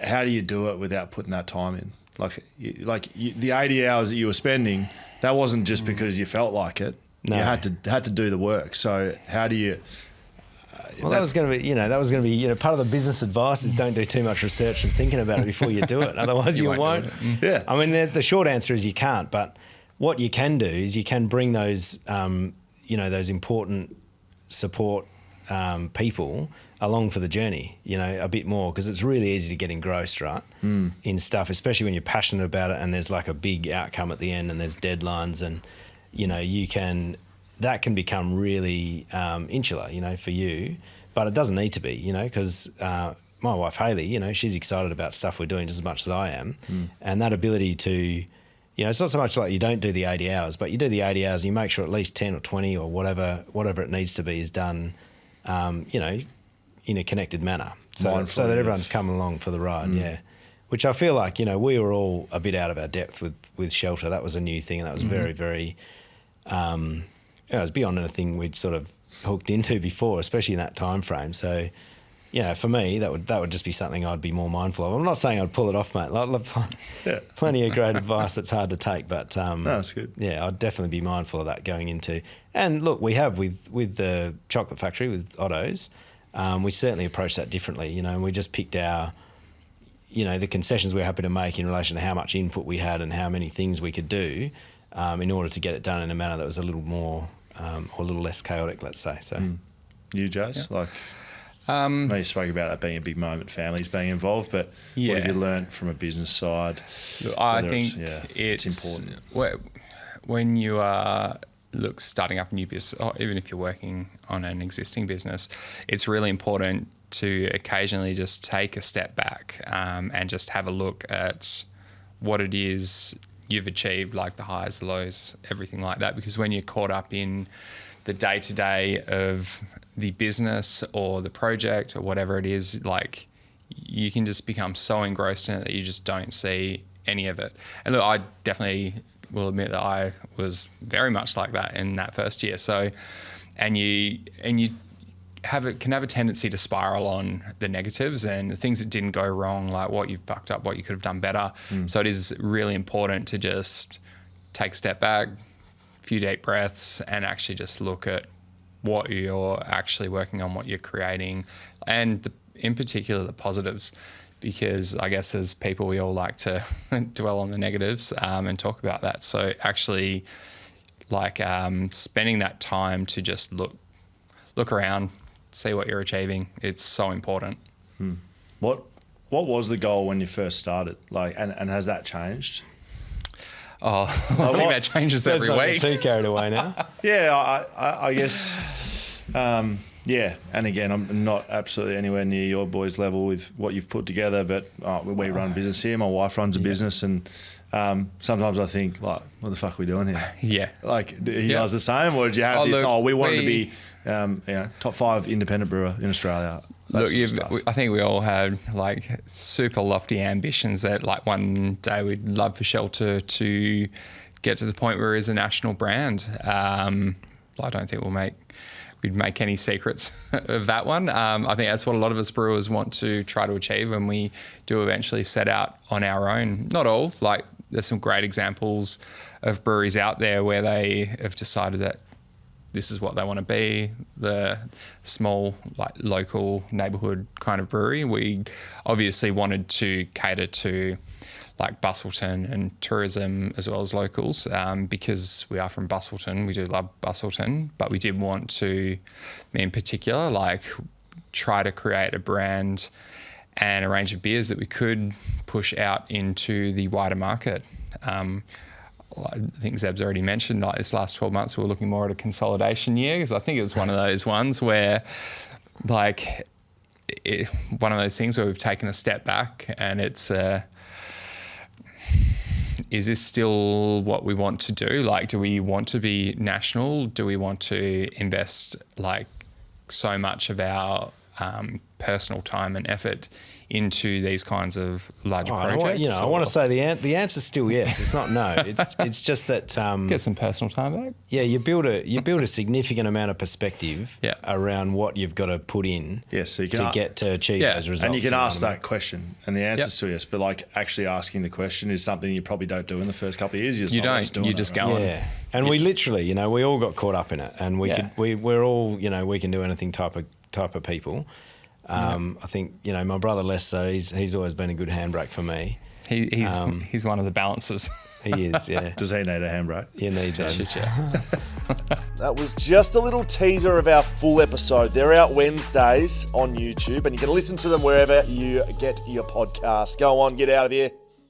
how do you do it without putting that time in? The 80 hours that you were spending, that wasn't just because you felt like it. No. You had to do the work. So how do you? Well, that was going to be, part of the business advice is don't do too much research and thinking about it before you do it. Otherwise, you won't. Yeah. I mean, the short answer is you can't. But what you can do is you can bring those, those important support people along for the journey, a bit more, because it's really easy to get engrossed, right, in stuff, especially when you're passionate about it and there's like a big outcome at the end and there's deadlines and, that can become really insular, for you, but it doesn't need to be, because my wife, Hayley, she's excited about stuff we're doing just as much as I am. And that ability to, it's not so much like you don't do the 80 hours, but you do the 80 hours and you make sure at least 10 or 20 or whatever it needs to be is done, in a connected manner. So that everyone's coming along for the ride, yeah. Which I feel like, we were all a bit out of our depth with Shelter. That was a new thing and that was very, very... it was beyond anything we'd sort of hooked into before, especially in that time frame. So, for me, that would just be something I'd be more mindful of. I'm not saying I'd pull it off, mate. Plenty of great advice that's hard to take, but no, that's good. Yeah, I'd definitely be mindful of that going into. And look, we have with the chocolate factory with Otto's, we certainly approach that differently. And we just picked our, the concessions we're happy to make in relation to how much input we had and how many things we could do, in order to get it done in a manner that was a little more. Or a little less chaotic, let's say. So, you, Jace, you spoke about that being a big moment, families being involved, but what have you learnt from a business side? I think it's important. When you are starting up a new business, or even if you're working on an existing business, it's really important to occasionally just take a step back and just have a look at what it is you've achieved, like the highs, the lows, everything like that. Because when you're caught up in the day-to-day of the business or the project or whatever it is, you can just become so engrossed in it that you just don't see any of it. And look, I definitely will admit that I was very much like that in that first year. So, and you can have a tendency to spiral on the negatives and the things that didn't go wrong, like what you fucked up, what you could have done better. So it is really important to just take a step back, a few deep breaths, and actually just look at what you're actually working on, what you're creating, and in particular the positives. Because I guess as people, we all like to dwell on the negatives and talk about that. So actually, spending that time to just look around, see what you're achieving. It's so important. What was the goal when you first started? And has that changed? I think that changes every week. Too carried away now. Yeah, I guess. Yeah, and again, I'm not absolutely anywhere near your boys' level with what you've put together, but we run business here. My wife runs a business, and sometimes I think, what the fuck are we doing here? Yeah. Are you guys the same, or did you have this? We wanted to be top 5 independent brewer in Australia. Look, I think we all had super lofty ambitions that one day we'd love for Shelter to get to the point where it's a national brand. I don't think we'd make any secrets of that one. I think that's what a lot of us brewers want to try to achieve when we do eventually set out on our own. Not all, there's some great examples of breweries out there where they have decided that this is what they want to be, the small, local neighbourhood kind of brewery. We obviously wanted to cater to Bustleton and tourism as well as locals, because we are from Bustleton. We do love Bustleton, but we did want to, in particular, try to create a brand and a range of beers that we could push out into the wider market. I think Zeb's already mentioned, this last 12 months, we were looking more at a consolidation year, because I think it was one of those ones where, one of those things where we've taken a step back and it's, is this still what we want to do? Do we want to be national? Do we want to invest so much of our personal time and effort into these kinds of larger projects? I want to say the answer's still yes. It's not no. It's just that get some personal time back. Yeah, you build a significant amount of perspective around what you've got to put in so you can get to achieve those results. And you can ask that question, and the answer's still yes. But like actually asking the question is something you probably don't do in the first couple of years. You just go on. Yeah, and we literally, we all got caught up in it, and we're all, we can do anything type of people. I think my brother less so. He's always been a good handbrake for me. He's one of the balancers. He is, yeah. Does he need a handbrake? You need that. That was just a little teaser of our full episode. They're out Wednesdays on YouTube, and you can listen to them wherever you get your podcast. Go on, get out of here.